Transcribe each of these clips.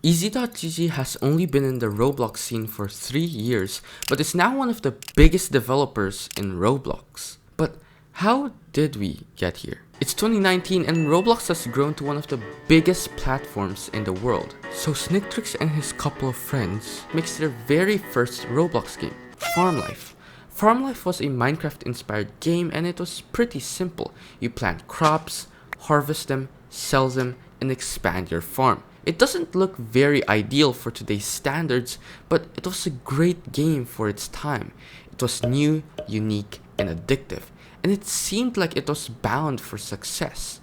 Easy.gg has only been in the Roblox scene for 3 years, but is now one of the biggest developers in Roblox. But how did we get here? It's 2019 and Roblox has grown to one of the biggest platforms in the world. So Snicktrix and his couple of friends makes their very first Roblox game, Farm Life. Farm Life was a Minecraft-inspired game and it was pretty simple. You plant crops, harvest them, sell them, and expand your farm. It doesn't look very ideal for today's standards, but it was a great game for its time. It was new, unique, and addictive, and it seemed like it was bound for success.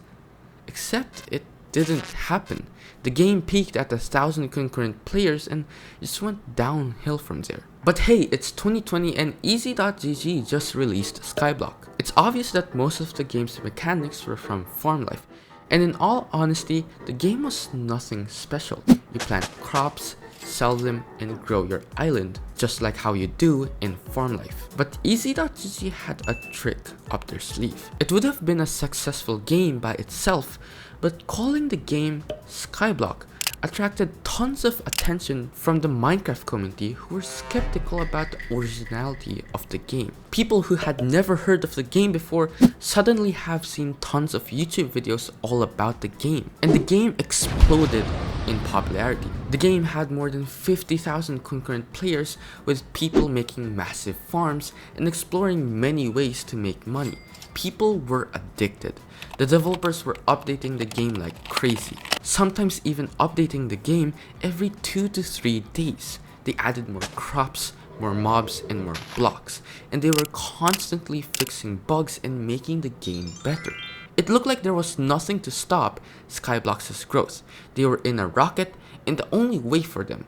Except it didn't happen. The game peaked at 1,000 concurrent players and just went downhill from there. But hey, it's 2020 and Easy.gg just released Skyblock. It's obvious that most of the game's mechanics were from Farm Life. And in all honesty, the game was nothing special. You plant crops, sell them, and grow your island, just like how you do in Farm Life. But Easy.gg had a trick up their sleeve. It would have been a successful game by itself, but calling the game Skyblock attracted tons of attention from the Minecraft community who were skeptical about the originality of the game. People who had never heard of the game before suddenly have seen tons of YouTube videos all about the game, and the game exploded in popularity. The game had more than 50,000 concurrent players, with people making massive farms and exploring many ways to make money. People were addicted. The developers were updating the game like crazy, sometimes even updating the game every 2 to 3 days. They added more crops, more mobs, and more blocks, and they were constantly fixing bugs and making the game better. It looked like there was nothing to stop Skyblock's growth. They were in a rocket, and the only way for them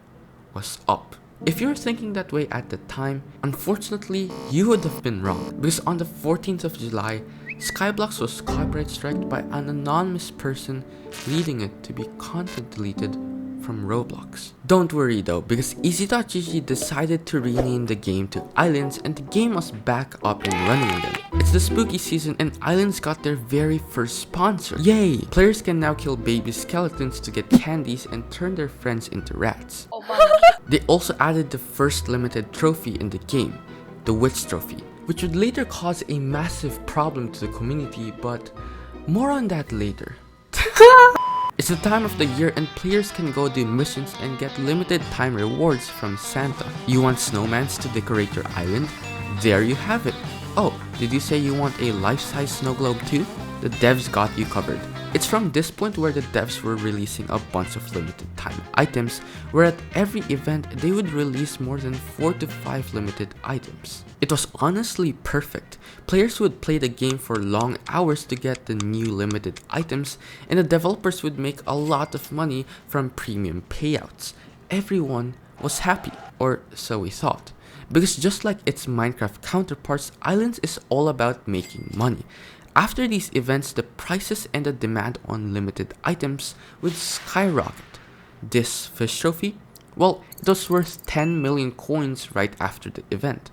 was up. If you were thinking that way at the time, unfortunately, you would have been wrong, because on the 14th of July, Skyblock was copyright striked by an anonymous person, leading it to be content deleted from Roblox. Don't worry though, because Easy.gg decided to rename the game to Islands and the game was back up and running again. It's the spooky season and Islands got their very first sponsor. Yay! Players can now kill baby skeletons to get candies and turn their friends into rats. They also added the first limited trophy in the game, the Witch Trophy, which would later cause a massive problem to the community, but more on that later. It's the time of the year and players can go do missions and get limited time rewards from Santa. You want snowmans to decorate your island? There you have it. Oh, did you say you want a life-size snow globe too? The devs got you covered. It's from this point where the devs were releasing a bunch of limited time items, where at every event they would release more than 4 to 5 limited items. It was honestly perfect. Players would play the game for long hours to get the new limited items, and the developers would make a lot of money from premium payouts. Everyone was happy, or so we thought. Because just like its Minecraft counterparts, Islands is all about making money. After these events, the prices and the demand on limited items would skyrocket. This fish trophy? Well, it was worth 10 million coins right after the event.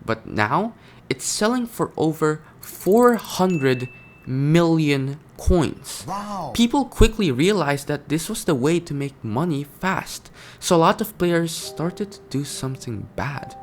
But now, it's selling for over 400 million coins. Wow. People quickly realized that this was the way to make money fast. So a lot of players started to do something bad.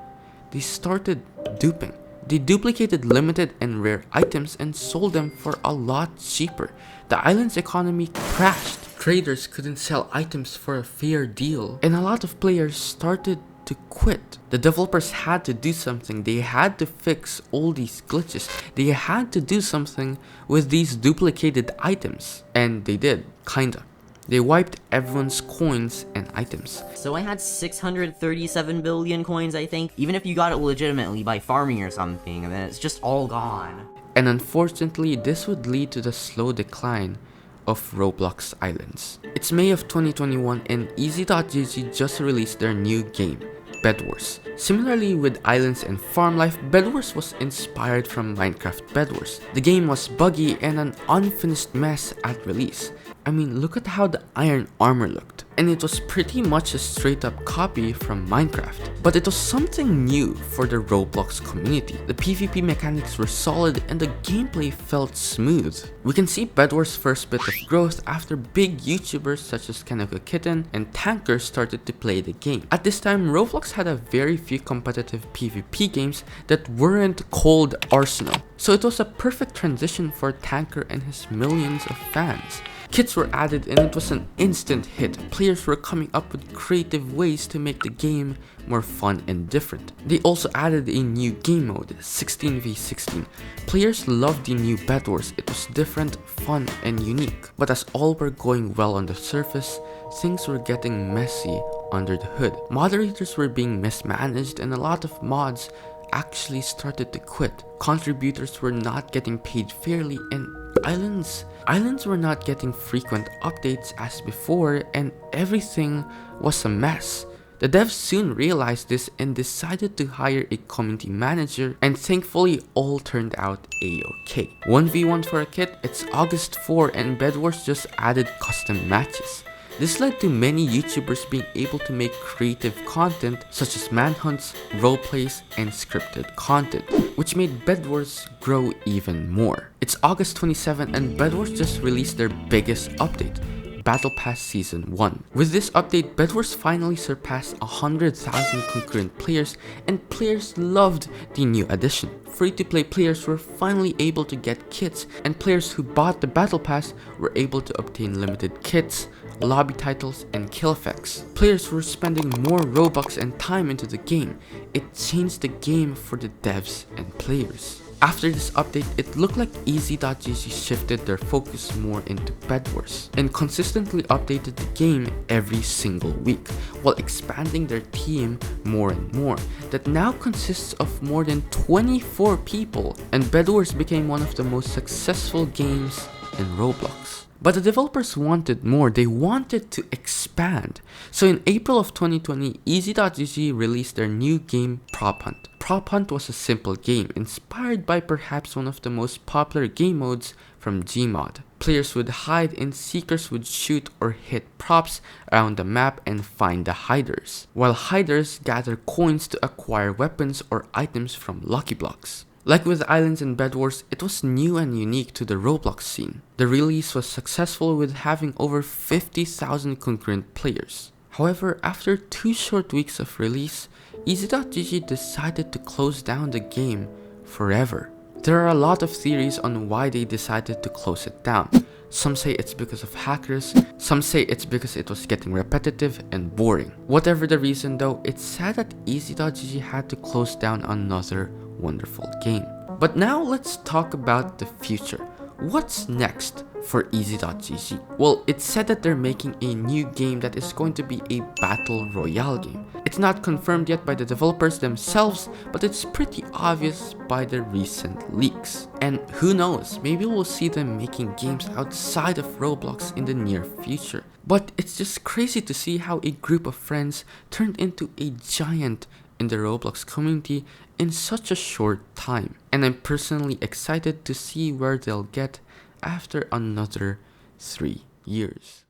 They started duping. They duplicated limited and rare items and sold them for a lot cheaper. The island's economy crashed. Traders couldn't sell items for a fair deal, and a lot of players started to quit. The developers had to do something. They had to fix all these glitches. They had to do something with these duplicated items. And they did, kinda. They wiped everyone's coins and items. So I had 637 billion coins, I think. Even if you got it legitimately by farming or something, and then it's just all gone. And unfortunately, this would lead to the slow decline of Roblox Islands. It's May of 2021 and Easy.gg just released their new game, Bedwars. Similarly with Islands and Farm Life, Bedwars was inspired from Minecraft Bedwars. The game was buggy and an unfinished mess at release. I mean, look at how the iron armor looked. and it was pretty much a straight up copy from Minecraft. But it was something new for the Roblox community. The PvP mechanics were solid and the gameplay felt smooth. We can see Bedwars' first bit of growth after big YouTubers such as Kanaka Kitten and Tanker started to play the game. At this time, Roblox had a very few competitive PvP games that weren't Cold Arsenal, so it was a perfect transition for Tanker and his millions of fans. Kits were added and it was an instant hit. Players were coming up with creative ways to make the game more fun and different. They also added a new game mode, 16v16. Players loved the new Bedwars. It was different, fun, and unique. But as all were going well on the surface, things were getting messy under the hood. Moderators were being mismanaged and a lot of mods actually started to quit. Contributors were not getting paid fairly and Islands were not getting frequent updates as before, and everything was a mess. The devs soon realized this and decided to hire a community manager, and thankfully all turned out a-okay. 1v1 for a kit, it's August 4 and Bedwars just added custom matches. This led to many YouTubers being able to make creative content such as manhunts, roleplays, and scripted content, which made Bedwars grow even more. It's August 27 and Bedwars just released their biggest update, Battle Pass Season 1. With this update, Bedwars finally surpassed 100,000 concurrent players and players loved the new addition. Free-to-play players were finally able to get kits and players who bought the Battle Pass were able to obtain limited kits, lobby titles, and kill effects. Players were spending more Robux and time into the game. It changed the game for the devs and players. After this update, it looked like Easy.gg shifted their focus more into Bedwars and consistently updated the game every single week while expanding their team more and more that now consists of more than 24 people, and Bedwars became one of the most successful games in Roblox. But the developers wanted more, they wanted to expand. So in April of 2020, Easy.gg released their new game Prop Hunt. Prop Hunt was a simple game inspired by perhaps one of the most popular game modes from Gmod. Players would hide and seekers would shoot or hit props around the map and find the hiders, while hiders gather coins to acquire weapons or items from Lucky Blocks. Like with Islands and Bedwars, it was new and unique to the Roblox scene. The release was successful with having over 50,000 concurrent players. However, after 2 short weeks of release, Easy.gg decided to close down the game forever. There are a lot of theories on why they decided to close it down. Some say it's because of hackers, some say it's because it was getting repetitive and boring. Whatever the reason though, it's sad that Easy.gg had to close down another wonderful game. But now let's talk about the future. What's next for Easy.gg? Well, it's said that they're making a new game that is going to be a battle royale game. It's not confirmed yet by the developers themselves, but it's pretty obvious by the recent leaks. And who knows, maybe we'll see them making games outside of Roblox in the near future. But it's just crazy to see how a group of friends turned into a giant in the Roblox community in such a short time. And I'm personally excited to see where they'll get after another 3 years.